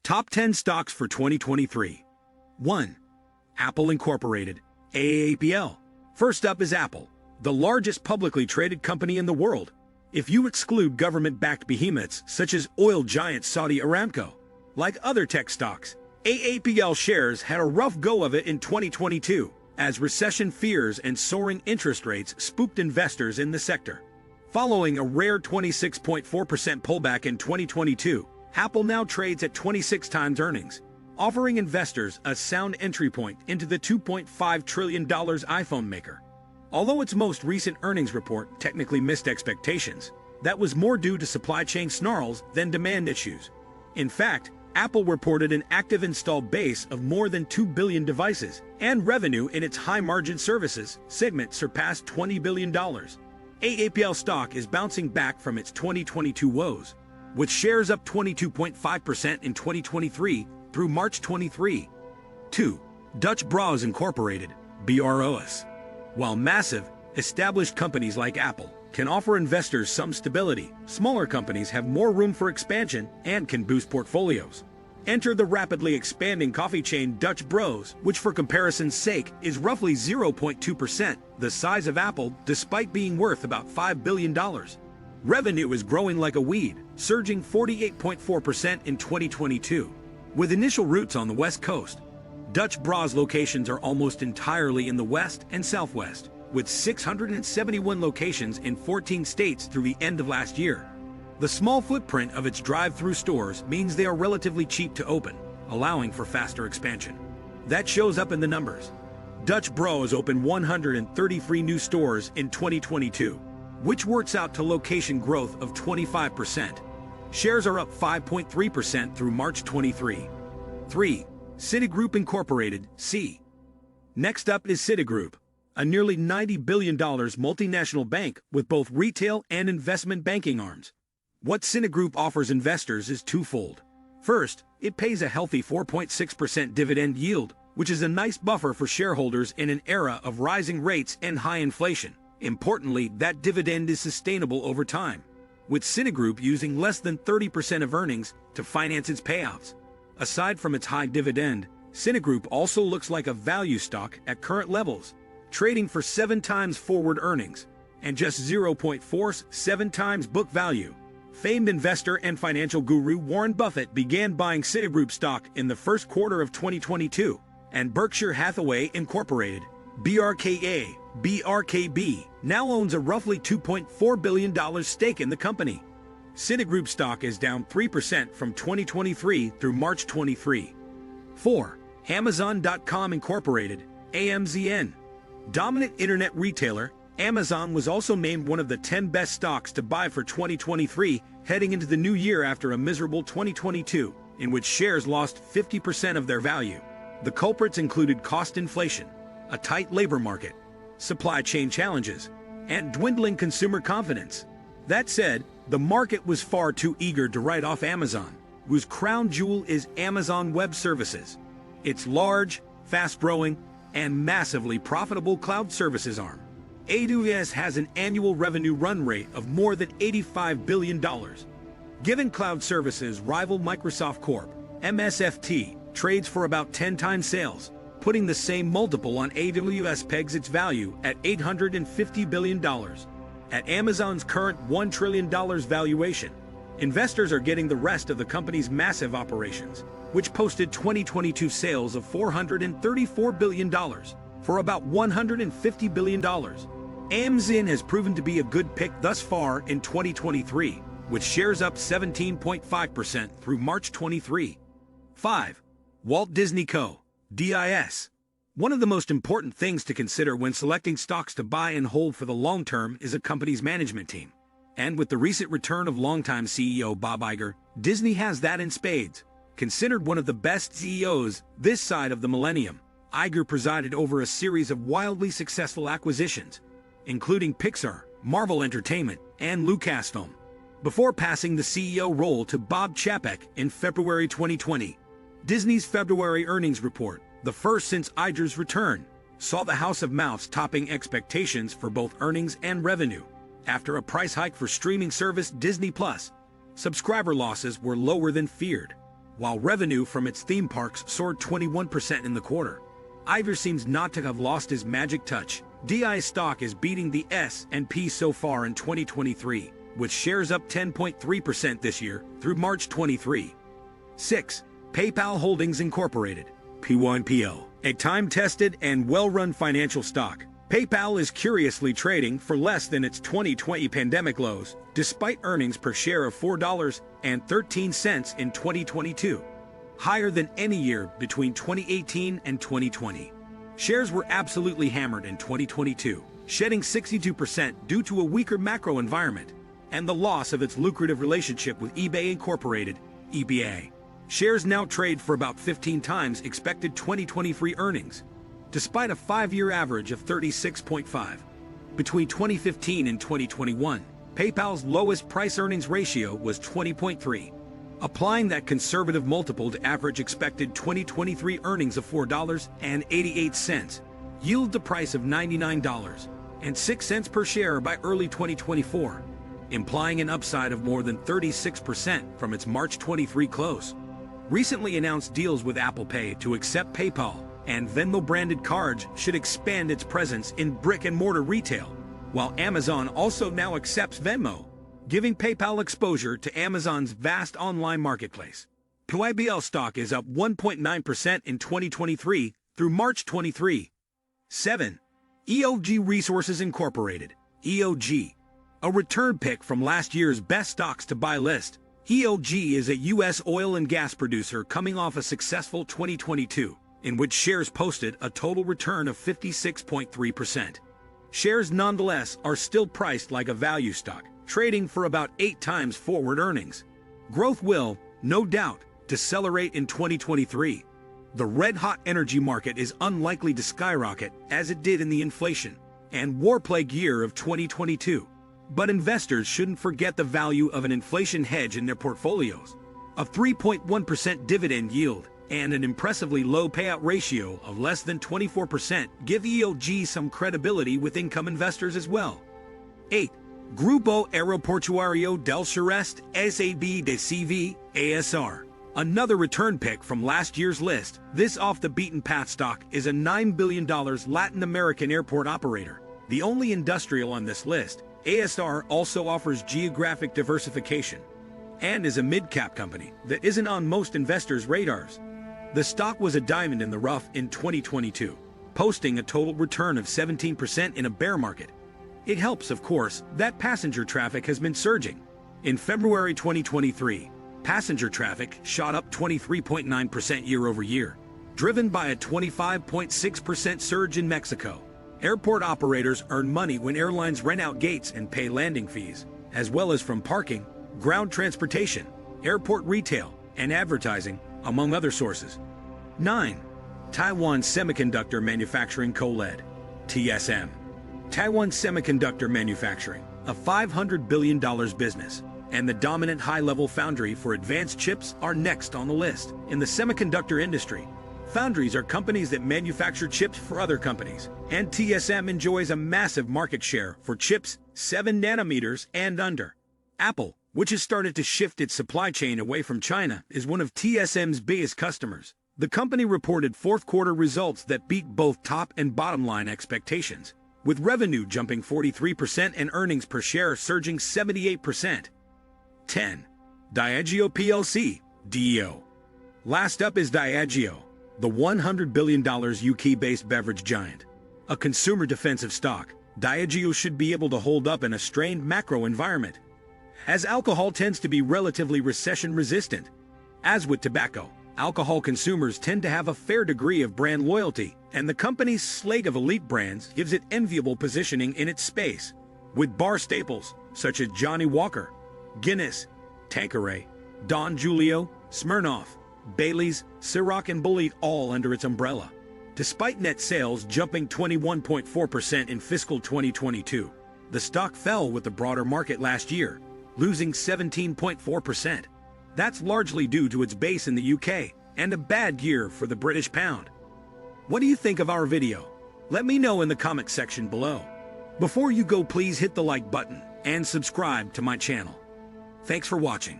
Top 10 stocks for 2023. 1. Apple Incorporated, AAPL. First up is Apple, the largest publicly traded company in the world. If you exclude government-backed behemoths such as oil giant Saudi Aramco. Like other tech stocks, AAPL shares had a rough go of it in 2022, as recession fears and soaring interest rates spooked investors in the sector. Following a rare 26.4% pullback in 2022, Apple now trades at 26 times earnings, offering investors a sound entry point into the $2.5 trillion iPhone maker. Although its most recent earnings report technically missed expectations, that was more due to supply chain snarls than demand issues. In fact, Apple reported an active installed base of more than 2 billion devices, and revenue in its high-margin services segment surpassed $20 billion. AAPL stock is bouncing back from its 2022 woes, with shares up 22.5% in 2023 through March 23. 2. Dutch Bros Incorporated, BROS. While massive, established companies like Apple can offer investors some stability, smaller companies have more room for expansion and can boost portfolios. Enter the rapidly expanding coffee chain Dutch Bros, which for comparison's sake is roughly 0.2% the size of Apple despite being worth about $5 billion. Revenue is growing like a weed, surging 48.4% in 2022. With initial roots on the West Coast, Dutch Bros locations are almost entirely in the West and Southwest, with 671 locations in 14 states through the end of last year. The small footprint of its drive-through stores means they are relatively cheap to open, allowing for faster expansion. That shows up in the numbers. Dutch Bros opened 133 new stores in 2022, which works out to location growth of 25%. Shares are up 5.3% through March 23. 3. Citigroup Incorporated, C. Next up is Citigroup, a nearly $90 billion multinational bank with both retail and investment banking arms. What Citigroup offers investors is twofold. First, it pays a healthy 4.6% dividend yield, which is a nice buffer for shareholders in an era of rising rates and high inflation. Importantly, that dividend is sustainable over time, with Citigroup using less than 30% of earnings to finance its payouts. Aside from its high dividend, Citigroup also looks like a value stock at current levels, trading for 7 times forward earnings and just 0.47 times book value. Famed investor and financial guru Warren Buffett began buying Citigroup stock in the first quarter of 2022, and Berkshire Hathaway Incorporated, BRKB, now owns a roughly $2.4 billion stake in the company. Citigroup stock is down 3% from 2023 through March 23. 4. Amazon.com Incorporated, AMZN. Dominant internet retailer, Amazon was also named one of the 10 best stocks to buy for 2023, heading into the new year after a miserable 2022, in which shares lost 50% of their value. The culprits included cost inflation, a tight labor market, supply chain challenges, and dwindling consumer confidence. That said, the market was far too eager to write off Amazon, whose crown jewel is Amazon Web Services. Its large, fast-growing, and massively profitable cloud services arm. AWS has an annual revenue run rate of more than $85 billion. Given cloud services rival Microsoft Corp, MSFT trades for about 10 times sales, putting the same multiple on AWS pegs its value at $850 billion. At Amazon's current $1 trillion valuation, investors are getting the rest of the company's massive operations, which posted 2022 sales of $434 billion for about $150 billion. AMZN has proven to be a good pick thus far in 2023, with shares up 17.5% through March 23. 5. Walt Disney Co., DIS. One of the most important things to consider when selecting stocks to buy and hold for the long term is a company's management team. And with the recent return of longtime CEO Bob Iger, Disney has that in spades. Considered one of the best CEOs this side of the millennium, Iger presided over a series of wildly successful acquisitions, including Pixar, Marvel Entertainment, and Lucasfilm, before passing the CEO role to Bob Chapek in February 2020. Disney's February earnings report, the first since Iger's return, saw the House of Mouse topping expectations for both earnings and revenue. After a price hike for streaming service Disney+, subscriber losses were lower than feared. while revenue from its theme parks soared 21% in the quarter. Ivor seems not to have lost his magic touch. DI stock is beating the S&P so far in 2023, with shares up 10.3% this year through March 23. 6. PayPal Holdings Incorporated, P1PL, a time-tested and well-run financial stock. PayPal is curiously trading for less than its 2020 pandemic lows, despite earnings per share of $4.13 in 2022, higher than any year between 2018 and 2020. Shares were absolutely hammered in 2022, shedding 62% due to a weaker macro environment and the loss of its lucrative relationship with eBay Incorporated, EBA. Shares now trade for about 15 times expected 2023 earnings, despite a 5-year average of 36.5. Between 2015 and 2021, PayPal's lowest price-earnings ratio was 20.3. Applying that conservative multiple to average expected 2023 earnings of $4.88, yield the price of $99.06 per share by early 2024, implying an upside of more than 36% from its March 23 close. Recently announced deals with Apple Pay to accept PayPal and Venmo-branded cards should expand its presence in brick-and-mortar retail, while Amazon also now accepts Venmo, giving PayPal exposure to Amazon's vast online marketplace. PYBL stock is up 1.9% in 2023 through March 23. 7. EOG Resources Incorporated, EOG, a return pick from last year's best stocks to buy list. EOG is a U.S. oil and gas producer coming off a successful 2022, in which shares posted a total return of 56.3%. Shares nonetheless are still priced like a value stock, trading for about 8 times forward earnings. Growth will, no doubt, decelerate in 2023. The red-hot energy market is unlikely to skyrocket as it did in the inflation and war-plagued year of 2022. But investors shouldn't forget the value of an inflation hedge in their portfolios. A 3.1% dividend yield and an impressively low payout ratio of less than 24% give EOG some credibility with income investors as well. 8. Grupo Aeroportuario del Sureste SAB de CV, ASR. Another return pick from last year's list, this off-the-beaten-path stock is a $9 billion Latin American airport operator, the only industrial on this list. ASR also offers geographic diversification and is a mid-cap company that isn't on most investors' radars. The stock was a diamond in the rough in 2022, posting a total return of 17% in a bear market. It helps, of course, that passenger traffic has been surging. In February 2023, passenger traffic shot up 23.9% year-over-year, driven by a 25.6% surge in Mexico. Airport operators earn money when airlines rent out gates and pay landing fees, as well as from parking, ground transportation, airport retail, and advertising, among other sources. 9. Taiwan Semiconductor Manufacturing Co-Led, TSM. Taiwan Semiconductor Manufacturing, a $500 billion business, and the dominant high-level foundry for advanced chips are next on the list. In the semiconductor industry, foundries are companies that manufacture chips for other companies, and TSM enjoys a massive market share for chips 7 nanometers and under. Apple, which has started to shift its supply chain away from China, is one of TSM's biggest customers. The company reported fourth-quarter results that beat both top and bottom-line expectations, with revenue jumping 43% and earnings per share surging 78%. 10. Diageo plc, DEO. Last up is Diageo, the $100 billion UK-based beverage giant. A consumer defensive stock, Diageo should be able to hold up in a strained macro environment, as alcohol tends to be relatively recession-resistant. As with tobacco, alcohol consumers tend to have a fair degree of brand loyalty, and the company's slate of elite brands gives it enviable positioning in its space, with bar staples such as Johnnie Walker, Guinness, Tanqueray, Don Julio, Smirnoff, Bailey's, Ciroc, and Bulleit all under its umbrella. Despite net sales jumping 21.4% in fiscal 2022, the stock fell with the broader market last year, losing 17.4%. That's largely due to its base in the UK and a bad year for the British pound. What do you think of our video? Let me know in the comment section below. Before you go, please hit the like button and subscribe to my channel. Thanks for watching.